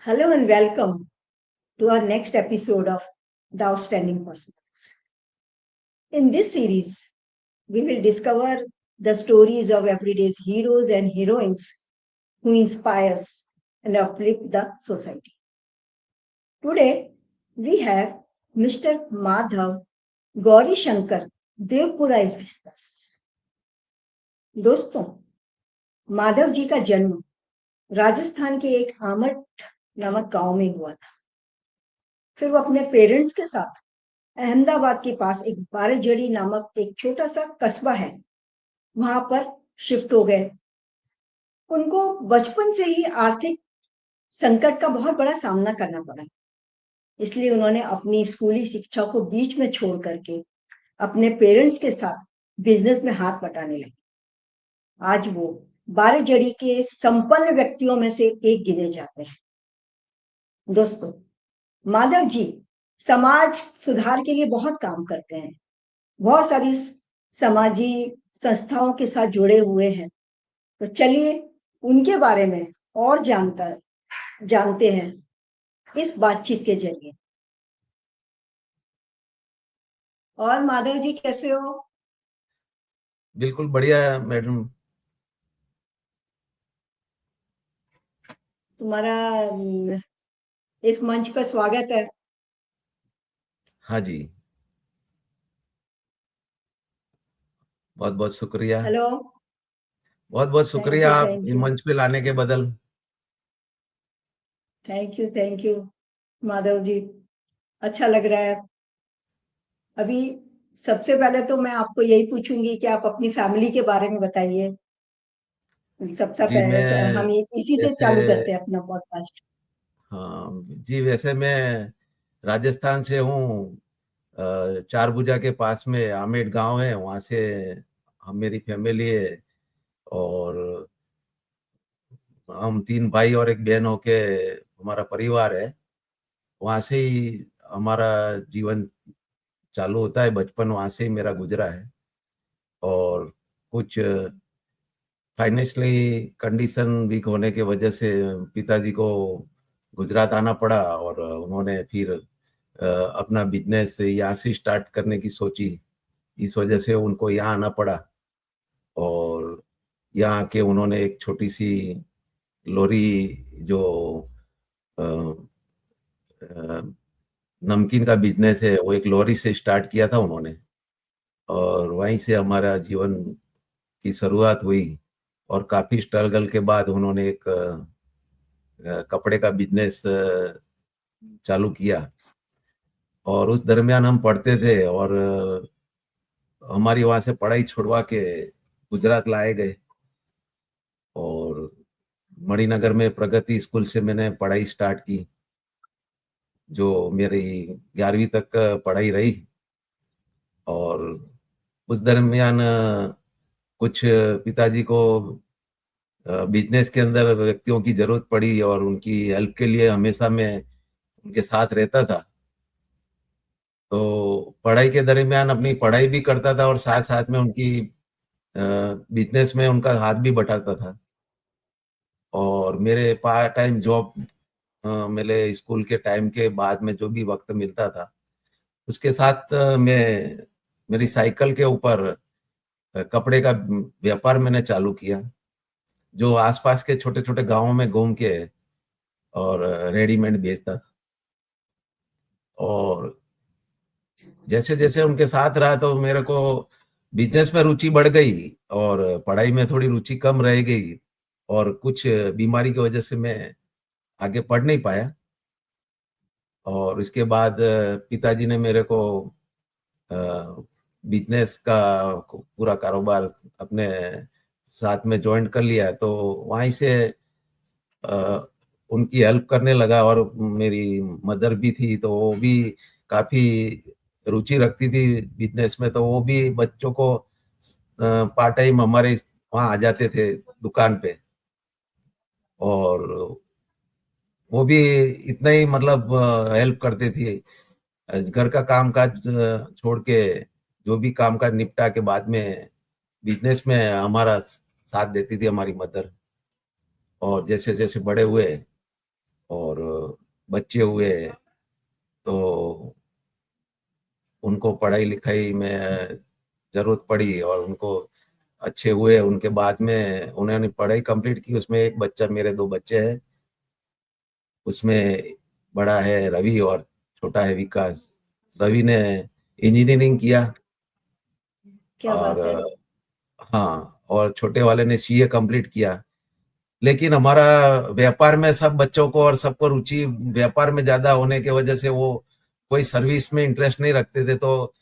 Hello and welcome to our next episode of The Outstanding Personals. In this series, we will discover the stories of everyday's heroes and heroines who inspire us and uplift the society. Today, we have Mr. Madhav Gauri Shankar Devpura is with us. दोस्तों, माधव जी का जन्म राजस्थान के एक आमट नामक गांव में हुआ था। फिर वो अपने पेरेंट्स के साथ अहमदाबाद के पास एक बारेजड़ी नामक एक छोटा सा कस्बा है, वहां पर शिफ्ट हो गए। उनको बचपन से ही आर्थिक संकट का बहुत बड़ा सामना करना पड़ा, इसलिए उन्होंने अपनी स्कूली शिक्षा को बीच में छोड़ करके अपने पेरेंट्स के साथ बिजनेस में हाथ बटाने लगे। आज वो बारेजड़ी के संपन्न व्यक्तियों में से एक गिने जाते हैं। दोस्तों, माधव जी समाज सुधार के लिए बहुत काम करते हैं, बहुत सारी सामाजिक संस्थाओं के साथ जुड़े हुए हैं। तो चलिए उनके बारे में और जानते हैं इस बातचीत के जरिए। और माधव जी कैसे हो? बिल्कुल बढ़िया मैडम। तुम्हारा इस मंच पर स्वागत है। हाँ जी, बहुत बहुत शुक्रिया। हेलो, बहुत बहुत शुक्रिया आप थैंक ये यू मंच पे लाने के बदल। थैंक यू माधव जी, अच्छा लग रहा है। अभी सबसे पहले तो मैं आपको यही पूछूंगी कि आप अपनी फैमिली के बारे में बताइए। सबसे जी पहले मैं हम इसी से वैसे चालू करते हैं अपना पॉडकास्ट। हाँ जी, वैसे मैं राजस्थान से हूँ। चारभुजा के पास में आमेर गांव है, वहाँ से हम मेरी फैमिली है। और हम 3 भाई और एक बहन होके हमारा परिवार है। वहाँ से ही हमारा जीवन चालू होता है, बचपन वहाँ से ही मेरा गुजरा है। और कुछ फाइनेंशियली कंडीशन वीक होने की वजह से पिताजी को गुजरात आना पड़ा और उन्होंने फिर अपना बिजनेस यहाँ से स्टार्ट करने की सोची। इस वजह से उनको यहाँ आना पड़ा और यहाँ आके उन्होंने एक छोटी सी लोरी जो अ, अ, नमकीन का बिजनेस है, वो एक लोरी से स्टार्ट किया था उन्होंने। और वहीं से हमारा जीवन की शुरुआत हुई। और काफी स्ट्रगल के बाद उन्होंने एक कपड़े का बिजनेस चालू किया। और उस दरमियान हम पढ़ते थे और हमारी वहां से पढ़ाई छुड़वा के गुजरात लाए गए। और मणिनगर में प्रगति स्कूल से मैंने पढ़ाई स्टार्ट की, जो मेरी 11वीं तक पढ़ाई रही। और उस दरमियान कुछ पिताजी को बिजनेस के अंदर व्यक्तियों की जरूरत पड़ी और उनकी हेल्प के लिए हमेशा मैं उनके साथ रहता था। तो पढ़ाई के दरमियान अपनी पढ़ाई भी करता था और साथ साथ में उनकी बिजनेस में उनका हाथ भी बटाता था। और मेरे पार्ट टाइम जॉब मेरे स्कूल के टाइम के बाद में जो भी वक्त मिलता था, उसके साथ मैं मेरी साइकिल के ऊपर कपड़े का व्यापार मैंने चालू किया, जो आसपास के छोटे छोटे गांवों में घूम के और रेडीमेड बेचता था। और जैसे जैसे उनके साथ रहा तो मेरे को बिजनेस में रुचि बढ़ गई और पढ़ाई में थोड़ी रुचि कम रह गई। और कुछ बीमारी की वजह से मैं आगे पढ़ नहीं पाया। और इसके बाद पिताजी ने मेरे को बिजनेस का पूरा कारोबार अपने साथ में ज्वाइन कर लिया। तो वहीं से अ, उनकी हेल्प करने लगा। और मेरी मदर भी थी, तो वो भी काफी रुचि रखती थी बिजनेस में, तो वो भी बच्चों को पार्ट टाइम हमारे वहाँ आ जाते थे दुकान पे। और वो भी इतना ही मतलब हेल्प करते थे। घर का काम काज छोड़ के जो भी काम काज निपटा के बाद में बिजनेस में हमारा साथ देती थी हमारी मदर। और जैसे जैसे बड़े हुए और बच्चे हुए तो उनको पढ़ाई लिखाई में जरूरत पड़ी और उनको अच्छे हुए। उनके बाद में उन्होंने पढ़ाई कंप्लीट की। उसमें एक बच्चा, मेरे दो बच्चे हैं, उसमें बड़ा है रवि और छोटा है विकास। रवि ने इंजीनियरिंग किया क्या और बात है। हाँ, और छोटे वाले ने सीए कंप्लीट किया। लेकिन हमारा व्यापार में सब बच्चों को और सबको रुचि व्यापार में ज्यादा होने की वजह से वो कोई सर्विस में इंटरेस्ट नहीं रखते थे। तो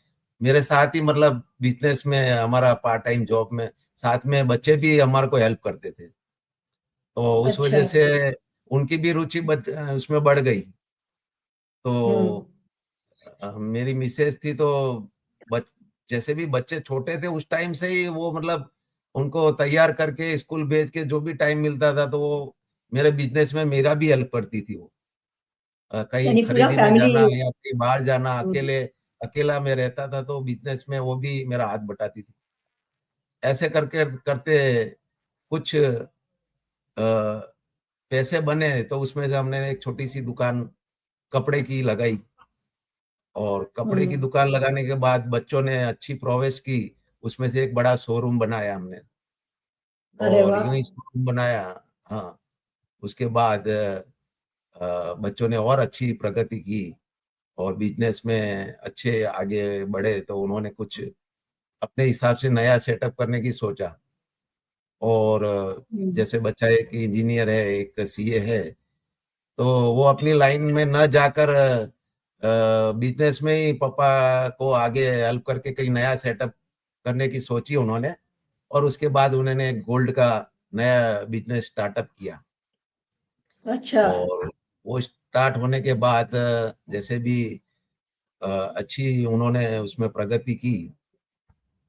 मेरे साथ ही मतलब बिजनेस में, हमारा पार्ट टाइम जॉब में साथ में बच्चे भी हमारे को हेल्प करते थे। तो उस अच्छा। वजह से उनकी भी रुचि उसमें बढ़ गई। हम्म। तो मेरी मिसेज थी तो बच, जैसे भी बच्चे छोटे थे उस टाइम से ही वो मतलब उनको तैयार करके स्कूल भेज के जो भी टाइम मिलता था तो वो मेरे बिजनेस में मेरा भी हेल्प करती थी वो। कहीं यानी पूरा खरीदी में फैमिली। जाना या कहीं बाहर जाना, अकेला में रहता था तो बिजनेस में वो भी मेरा हाथ बटाती थी। ऐसे करके करते कुछ पैसे बने तो उसमें से हमने एक छोटी सी दुकान कपड़े की लगाई। और कपड़े की हम्म। दुकान लगाने के बाद बच्चों ने अच्छी प्रोग्रेस की। उसमें से एक बड़ा शोरूम बनाया हमने अरे और वाह। यूं ही शोरूम बनाया। हाँ, उसके बाद बच्चों ने और अच्छी प्रगति की और बिजनेस में अच्छे आगे बढ़े। तो उन्होंने कुछ अपने हिसाब से नया सेटअप करने की सोचा। और हम्म। जैसे बच्चा एक इंजीनियर है, एक सीए है, तो वो अपनी लाइन में न जाकर बिजनेस में ही पापा को आगे हेल्प करके कहीं नया सेटअप करने की सोची उन्होंने। और उसके बाद उन्होंने गोल्ड का नया बिजनेस स्टार्टअप किया। अच्छा। और वो स्टार्ट होने के बाद जैसे भी अच्छी उन्होंने उसमें प्रगति की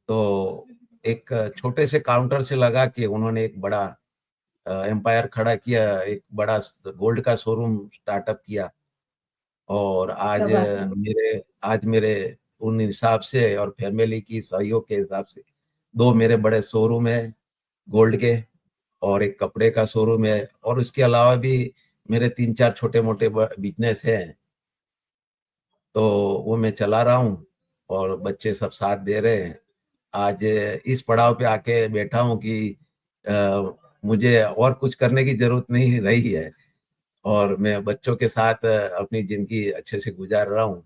तो एक छोटे से काउंटर से लगा के उन्होंने एक बड़ा एम्पायर खड़ा किया, एक बड़ा गोल्ड का शोरूम स्टार्टअप किया। और क्या बात है। आज मेरे उन हिसाब से और फैमिली की सहयोग के हिसाब से दो मेरे बड़े शोरूम है गोल्ड के, और एक कपड़े का शोरूम है। और उसके अलावा भी मेरे तीन चार छोटे मोटे बिजनेस हैं। तो वो मैं चला रहा हूँ और बच्चे सब साथ दे रहे हैं। आज इस पड़ाव पे आके बैठा हूँ कि मुझे और कुछ करने की जरूरत नहीं रही है और मैं बच्चों के साथ अपनी जिंदगी अच्छे से गुजार रहा हूँ।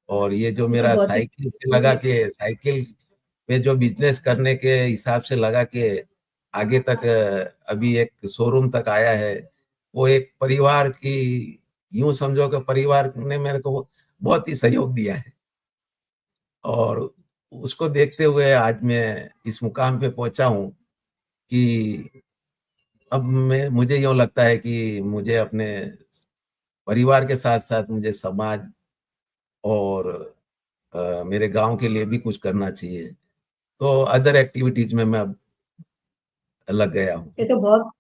और ये जो ये तो मेरा बहुत ही। साइकिल से लगा के, साइकिल पे जो बिजनेस करने के हिसाब से लगा के आगे तक अभी एक शोरूम तक आया है, वो एक परिवार की, यूं समझो कि परिवार ने मेरे को बहुत ही सहयोग दिया है। और उसको देखते हुए आज मैं इस मुकाम पे पहुंचा हूँ कि अब मैं मुझे यूं लगता है कि मुझे अपने परिवार के साथ साथ मुझे समाज और मेरे गांव के लिए भी कुछ करना चाहिए। तो अदर एक्टिविटीज में मैं अब लग गया हूँ। ये तो बहुत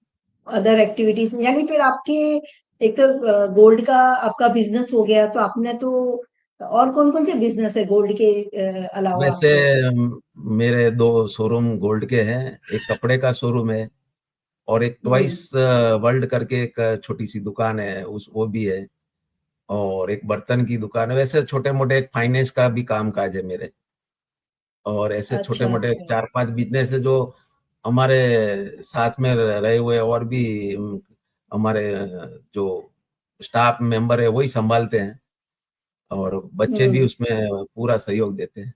अदर एक्टिविटीज में, यानी फिर आपके एक तो गोल्ड का आपका बिजनेस हो गया, तो आपने तो और कौन कौन से बिजनेस है गोल्ड के अलावा वैसे आपके। मेरे दो शोरूम गोल्ड के हैं। एक कपड़े का शोरूम है और एक हम्म। ट्वाइस वर्ल्ड करके एक छोटी सी दुकान है, उस वो भी है। और एक बर्तन की दुकान है। वैसे छोटे मोटे एक फाइनेंस का भी काम काज है मेरे। और ऐसे छोटे अच्छा मोटे अच्छा। चार पांच बिजनेस है जो हमारे साथ में रहे हुए और भी हमारे जो स्टाफ मेंबर है वही संभालते हैं। और बच्चे भी हम्म। उसमें पूरा सहयोग देते हैं।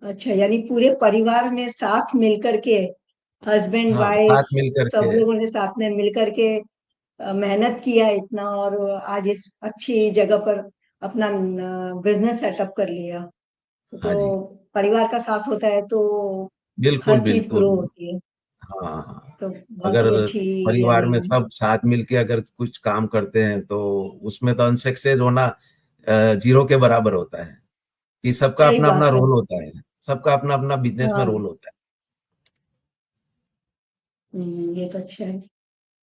अच्छा, यानी पूरे परिवार ने साथ मिलकर के, हस्बैंड हाँ, वाइफ, साथ मिल सब करके। लोगों ने साथ में मिलकर के मेहनत किया इतना, और आज इस अच्छी जगह पर अपना बिजनेस सेटअप कर लिया। हाँ तो जी, परिवार का साथ होता है तो बिल्कुल हर चीज बिल्कुल। ग्रो होती है। हाँ हाँ। तो बहुत अगर ही अच्छी। परिवार यानी में सब साथ मिलके अगर कुछ काम करते हैं तो उसमें तो अनसक्सेस होना जीरो के बराबर होता है। कि सबका सही अपना अपना बात है। रोल होता है। सबका अपना अपना बिजनेस में हाँ। रोल होता है। ये तो अच्छा है।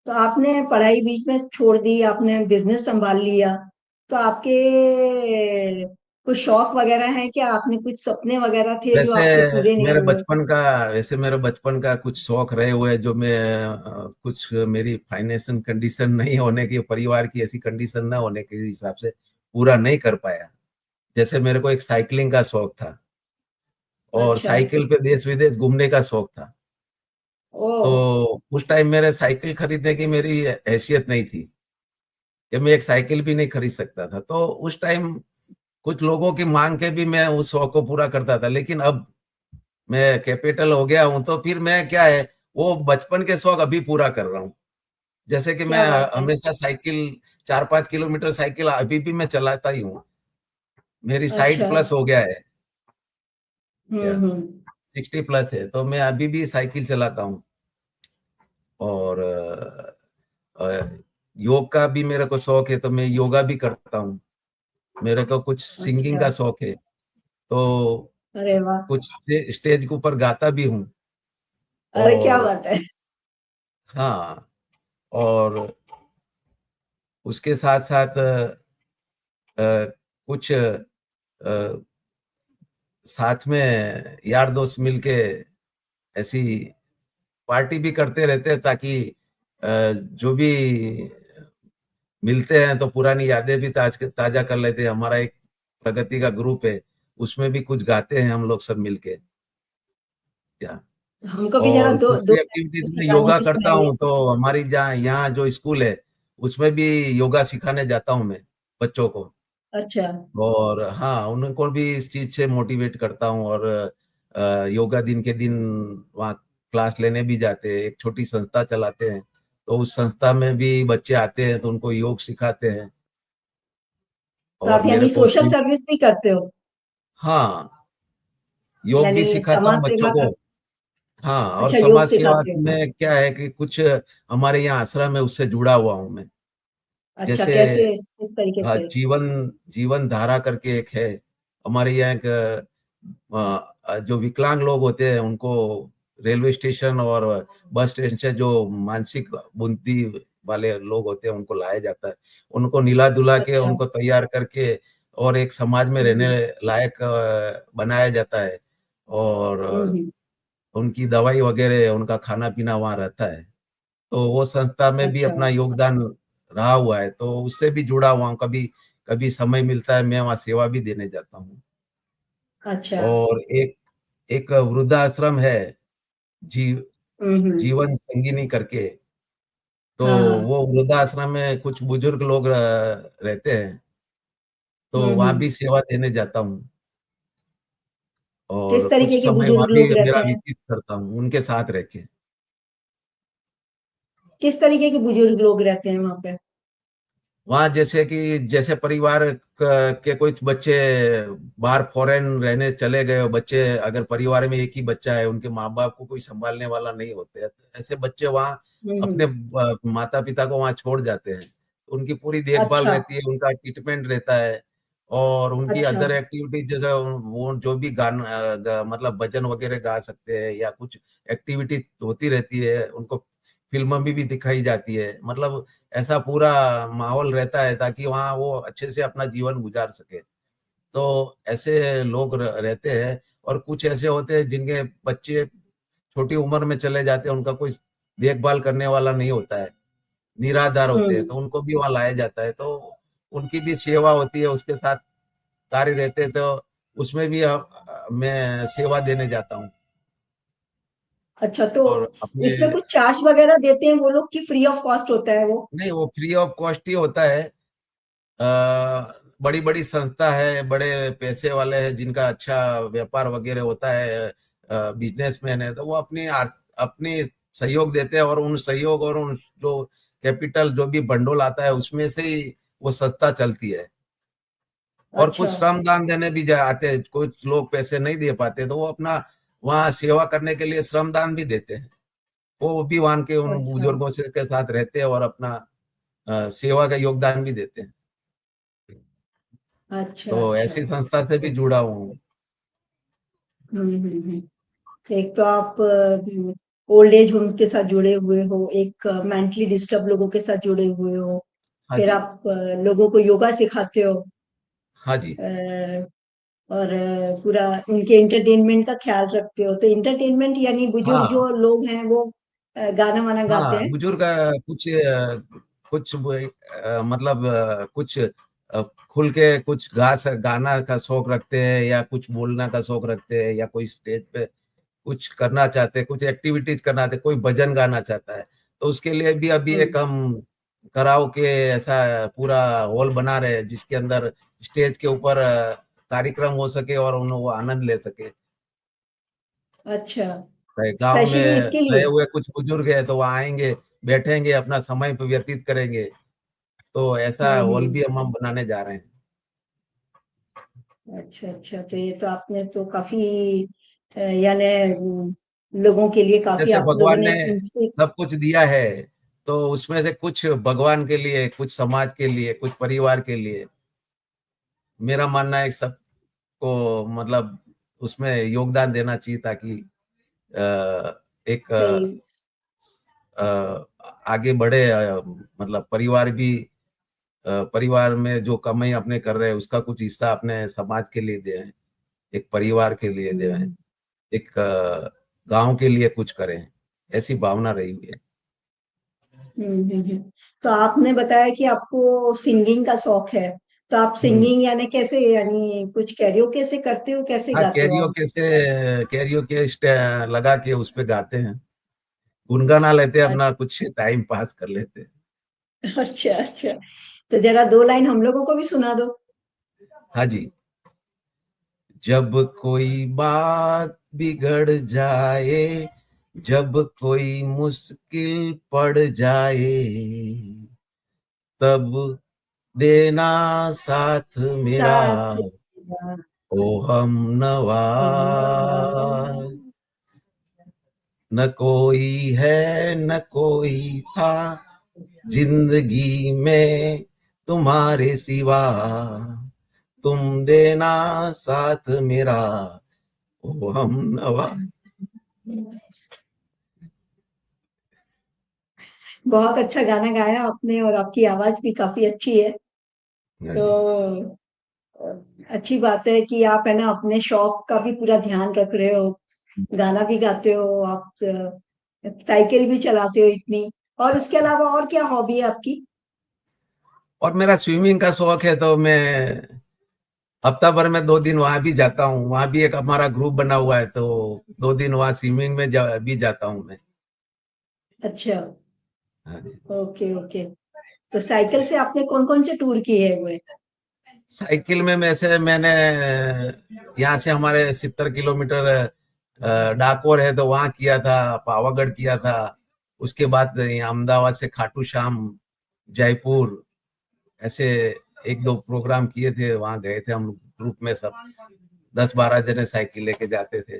तो आपने पढ़ाई बीच में छोड़ दी, आपने बिजनेस संभाल लिया, तो आपके कुछ शौक वगैरह है क्या? आपने कुछ सपने वगैरह थे जो वैसे आपके पूरे नहीं मेरे हुए? बचपन का वैसे मेरे बचपन का कुछ शौक रहे हुए जो मैं कुछ मेरी फाइनेंशियल कंडीशन नहीं होने की, परिवार की ऐसी कंडीशन ना होने के हिसाब से पूरा नहीं कर पाया। जैसे मेरे को एक साइकिलिंग का शौक था और अच्छा। साइकिल पे देश विदेश घूमने का शौक था। ओ। तो उस टाइम मेरे साइकिल खरीदने की मेरी हैसियत नहीं थी कि मैं एक साइकिल भी नहीं खरीद सकता था। तो उस टाइम कुछ लोगों की मांग के भी मैं उस शौक को पूरा करता था। लेकिन अब मैं कैपिटल हो गया हूँ तो फिर मैं क्या है वो बचपन के शौक अभी पूरा कर रहा हूँ। जैसे कि मैं क्या बात है। हमेशा साइकिल 4-5 किलोमीटर साइकिल अभी भी मैं चलाता ही हूँ। मेरी साइट अच्छा। प्लस हो गया है। क्या हम्म। 60 प्लस है तो मैं अभी भी साइकिल चलाता हूँ। और योग का भी मेरे को शौक है तो मैं योगा भी करता हूँ। मेरे को कुछ सिंगिंग अच्छा। का शौक है तो अरे वाह। कुछ स्टेज के ऊपर गाता भी हूँ। अरे क्या और बात है। हाँ, और उसके साथ साथ कुछ साथ में यार दोस्त मिलके ऐसी पार्टी भी करते रहते हैं ताकि जो भी मिलते हैं तो पुरानी यादें भी ताजा कर लेते हैं। हमारा एक प्रगति का ग्रुप है, उसमें भी कुछ गाते हैं हम लोग सब मिलके। क्या हमको भी जरा और दो दो दूसरी एक्टिविटीज में सिखाने योगा की करता सुनाइए। हूँ तो हमारी जहाँ यहाँ जो स्कूल है उसमें भी योगा सिखाने जाता हूँ मैं बच्चों को। अच्छा। और हाँ, उनको भी इस चीज से मोटिवेट करता हूँ और योगा दिन के दिन वहाँ क्लास लेने भी जाते हैं। एक छोटी संस्था चलाते हैं तो उस संस्था में भी बच्चे आते हैं तो उनको योग सिखाते हैं। तो और आप मेरे यानी को सोशल सर्विस भी करते हो? हाँ, योग भी यानी सिखाता हूँ समाज बच्चों सेवा को। कर। हाँ, और अच्छा, योग समाज सेवा सिखाते हो? में क्या है कि कुछ हमारे यहाँ आश्रम है उससे जुड़ा हुआ हूँ मैं। अच्छा, जैसे कैसे, किस तरीके हाँ, से? जीवन जीवन धारा करके एक है हमारे यहाँ एक जो विकलांग लोग होते हैं उनको रेलवे स्टेशन और बस स्टेशन से जो मानसिक बुद्धि वाले लोग होते हैं उनको लाया जाता है। उनको निला धुला के अच्छा। उनको तैयार करके और एक समाज में रहने हम्म। लायक बनाया जाता है। और हम्म। उनकी दवाई वगैरह उनका खाना पीना वहाँ रहता है। तो वो संस्था में भी अच्छा। अपना योगदान रहा हुआ है तो उससे भी जुड़ा हुआ हूँ। कभी कभी समय मिलता है मैं वहाँ सेवा भी देने जाता हूँ। अच्छा। और एक एक वृद्धाश्रम है जी, हम्म। जीवन संगिनी करके। तो हाँ हाँ। वो वृद्धाश्रम में कुछ बुजुर्ग लोग रहते हैं तो वहाँ हम्म। भी सेवा देने जाता हूँ और किस कुछ तरीके के समय वहाँ बुजुर्ग भी लोग मेरा रहते हैं? व्यतीत करता हूँ उनके साथ रह के। किस तरीके के बुजुर्ग लोग रहते हैं वहां पे? वहाँ जैसे कि जैसे परिवार के कुछ बच्चे बाहर फॉरेन रहने चले गए हो बच्चे, अगर परिवार में एक ही बच्चा है उनके माँ बाप को कोई संभालने वाला नहीं होते हैं, तो ऐसे बच्चे वहाँ हम्म। अपने माता पिता को वहाँ छोड़ जाते हैं। उनकी पूरी देखभाल अच्छा। रहती है, उनका ट्रीटमेंट रहता है और उनकी अच्छा। अदर एक्टिविटीज जैसे वो जो भी मतलब भजन वगैरह गा सकते हैं या कुछ एक्टिविटी होती रहती है, उनको फिल्म में भी दिखाई जाती है। मतलब ऐसा पूरा माहौल रहता है ताकि वहाँ वो अच्छे से अपना जीवन गुजार सके। तो ऐसे लोग रहते हैं और कुछ ऐसे होते हैं जिनके बच्चे छोटी उम्र में चले जाते हैं, उनका कोई देखभाल करने वाला नहीं होता है, निराधार होते हैं, हम्म। तो उनको भी वहाँ लाया जाता है। तो उनकी भी सेवा होती है, उसके साथ कार्य रहते हैं, तो उसमें भी मैं सेवा देने जाता हूँ। अच्छा, तो और अपने इसमें कुछ चार्ज वगैरह देते हैं वो लोग कि फ्री ऑफ कॉस्ट होता है वो? नहीं, वो फ्री ऑफ कॉस्ट ही होता है। बड़ी बड़ी संस्था है, बड़े पैसे वाले हैं जिनका अच्छा व्यापार वगैरह होता है, बिजनेसमैन है, तो वो अपनी सहयोग देते हैं और उन सहयोग और उन जो कैपिटल जो भी भंडोल आता है उसमें से ही वो संस्था चलती है। और कुछ अच्छा। श्रमदान देने भी आते हैं, कुछ लोग पैसे नहीं दे पाते तो वो अपना वहाँ सेवा करने के लिए श्रमदान भी देते हैं। वो भी वहाँ के उन अच्छा। बुजुर्गों से के साथ रहते हैं और अपना सेवा का योगदान भी देते हैं। अच्छा। तो अच्छा। ऐसी संस्था से भी जुड़ा हूँ। हम्म। तो एक तो आप ओल्ड एज होम के साथ जुड़े हुए हो, एक मेंटली डिस्टर्ब लोगों के साथ जुड़े हुए हो, हाँ फिर जी। आप लोगों को योगा सिखाते हो। हाँ जी। और पूरा उनके एंटरटेनमेंट का ख्याल रखते हो। तो एंटरटेनमेंट यानी बुजुर्ग हाँ, जो लोग हैं वो गाना वाना गाते हाँ, हैं। बुजुर्ग कुछ मतलब कुछ खुल के कुछ गाना का शौक रखते हैं, या कुछ बोलना का शौक रखते हैं, या कोई स्टेज पे कुछ करना चाहते हैं, कुछ एक्टिविटीज करना चाहते हैं, कोई भजन गाना चाहता है, तो उसके लिए भी अभी एक हम्म। हम कराओके ऐसा पूरा हॉल बना रहे हैं, जिसके अंदर स्टेज के ऊपर कार्यक्रम हो सके और उन्हें वो आनंद ले सके। अच्छा, गांव में स्पेशली इसके रहे लिए। हुए कुछ बुजुर्ग है, तो वो आएंगे, बैठेंगे, अपना समय पे व्यतीत करेंगे। तो ऐसा हॉल भी हम बनाने जा रहे हैं। अच्छा अच्छा, तो ये तो आपने तो काफी यानी लोगों के लिए काफी जैसे आप लोगों भगवान ने ने इंस्पिर। सब कुछ दिया है, तो उसमें से कुछ भगवान के लिए, कुछ समाज के लिए, कुछ परिवार के लिए। मेरा मानना है सबको मतलब उसमें योगदान देना चाहिए, ताकि एक सही। अ, आगे बढ़े, मतलब परिवार भी, परिवार में जो कमाई अपने कर रहे हैं उसका कुछ हिस्सा अपने समाज के लिए दें, एक परिवार के लिए दें, हम्म एक गांव के लिए कुछ करें, ऐसी भावना रही हुई है। हम्म। तो आपने बताया कि आपको सिंगिंग का शौक है। तो आप हम्म। सिंगिंग यानी कैसे, यानी कुछ कैरियोके से करते हो, कैसे हाँ, गाते हो आप? कैरियोके लगा के उस पे गाते हैं, गुनगुना लेते हैं, अ- अपना कुछ टाइम पास कर लेते हैं। अच्छा अच्छा, तो जरा दो लाइन हम लोगों को भी सुना दो। हाँ जी। जब कोई बात बिगड़ जाए, जब कोई मुश्किल पड़ जाए, तब देना साथ मेरा, साथ। ओ हम नवा। न कोई है, न कोई था जिंदगी में तुम्हारे सिवा, तुम देना साथ मेरा, ओ हम नवा। बहुत अच्छा गाना गाया आपने, और आपकी आवाज भी काफी अच्छी है। हाँ जी। तो अच्छी बात है कि आप है ना अपने शौक का भी पूरा ध्यान रख रहे हो। गाना भी गाते हो आप, साइकिल भी चलाते हो इतनी। और इसके अलावा और क्या हॉबी है आपकी? और मेरा स्विमिंग का शौक है, तो मैं हफ्ता भर में 2 दिन वहां भी जाता हूँ। वहां भी एक हमारा ग्रुप बना हुआ है, तो 2 दिन वहां स्विमिंग में भी जाता हूँ मैं। अच्छा। हाँ जी। Okay okay. तो साइकिल से आपने कौन कौन से टूर किए हुए? साइकिल में मैंने यहाँ से हमारे 70 किलोमीटर डाकोर है, तो वहां किया था, पावागढ़ किया था। उसके बाद यहाँ अहमदाबाद से खाटू श्याम, जयपुर, ऐसे 1-2 प्रोग्राम किए थे, वहां गए थे हम ग्रुप में, सब 10-12 जने साइकिल लेके जाते थे।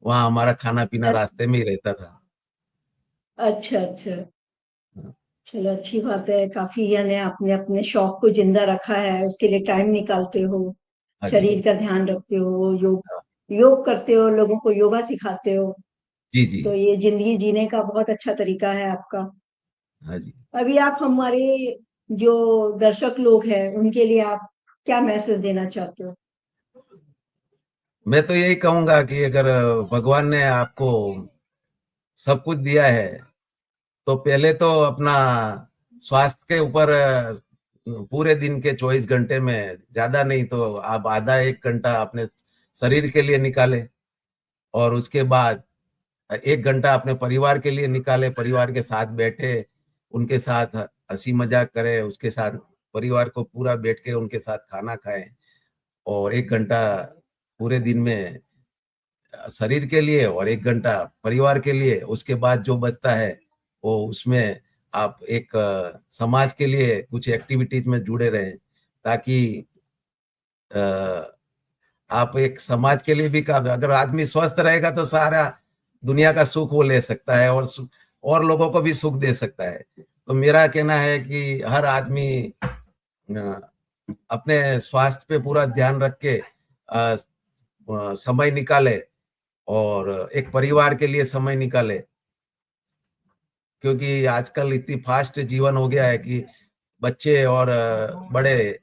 वहां हमारा खाना पीना रास्ते में ही रहता था। अच्छा अच्छा, चलो अच्छी बात है। काफी यानी आपने अपने शौक को जिंदा रखा है, उसके लिए टाइम निकालते हो, हाँ जी। शरीर का ध्यान रखते हो, योग योग करते हो, लोगों को योगा सिखाते हो। जी जी। तो ये जिंदगी जीने का बहुत अच्छा तरीका है आपका। हाँ जी। अभी आप हमारे जो दर्शक लोग हैं उनके लिए आप क्या मैसेज देना चाहते हो? मैं तो यही कहूंगा कि अगर भगवान ने आपको सब कुछ दिया है, तो पहले तो अपना स्वास्थ्य के ऊपर पूरे दिन के 24 घंटे में ज्यादा नहीं तो आप आधा 1 घंटा अपने शरीर के लिए निकाले, और उसके बाद 1 घंटा अपने परिवार के लिए निकाले, परिवार के साथ बैठे, उनके साथ हंसी मजाक करे, उसके साथ परिवार को पूरा बैठ के उनके साथ खाना खाएं, और 1 घंटा पूरे दिन में शरीर के लिए, और 1 घंटा परिवार के लिए। उसके बाद जो बचता है, वो उसमें आप एक समाज के लिए कुछ एक्टिविटीज में जुड़े रहें, ताकि अ, आप एक समाज के लिए भी काम, अगर आदमी स्वस्थ रहेगा तो सारा दुनिया का सुख वो ले सकता है, और लोगों को भी सुख दे सकता है। तो मेरा कहना है कि हर आदमी अपने स्वास्थ्य पे पूरा ध्यान रख के समय निकाले, और एक परिवार के लिए समय निकाले, क्योंकि आजकल इतनी फास्ट जीवन हो गया है कि बच्चे और बड़े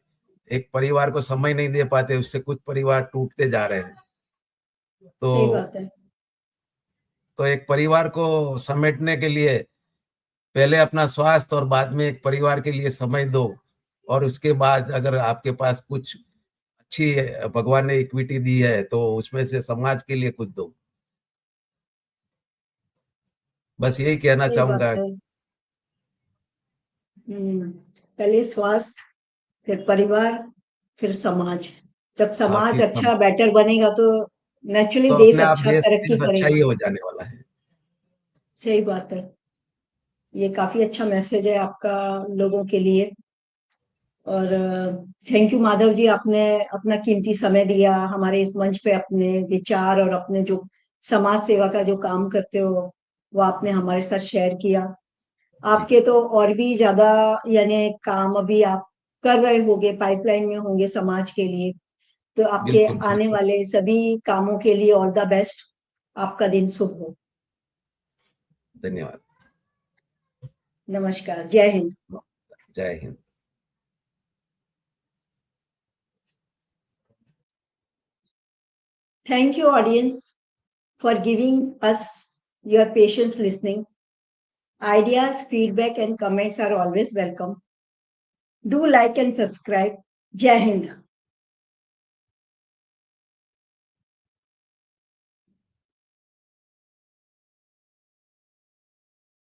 एक परिवार को समय नहीं दे पाते, उससे कुछ परिवार टूटते जा रहे हैं। सही बात है। तो एक परिवार को समेटने के लिए पहले अपना स्वास्थ्य और बाद में एक परिवार के लिए समय दो, और उसके बाद अगर आपके पास कुछ अच्छी भगवान ने इक्विटी दी है तो उसमें से समाज के लिए कुछ दो। बस यही कहना सही बात चाहूंगा। है। पहले स्वास्थ्य, फिर परिवार, फिर समाज। जब हाँ, समाज फिर अच्छा बेटर बनेगा तो नेचुरली तो देश अपने आप अच्छा देश तरक्की अच्छा करेगा। ही हो जाने वाला है। सही बात है। ये काफी अच्छा मैसेज है आपका लोगों के लिए। और थैंक यू माधव जी, आपने अपना कीमती समय दिया हमारे इस मंच पे, अपने विचार और अपने जो समाज सेवा का जो काम करते हो वो आपने हमारे साथ शेयर किया। जी, आपके तो और भी ज्यादा यानी काम अभी आप कर रहे होंगे, पाइपलाइन में होंगे समाज के लिए। तो आपके बिल्कुल, आने बिल्कुल। वाले सभी कामों के लिए ऑल द बेस्ट। आपका दिन शुभ हो। धन्यवाद। नमस्कार, जय हिंद। जय Hind. Thank you, audience, for giving us your patience listening. Ideas, feedback, and comments are always welcome. Do like and subscribe. Jai Hind.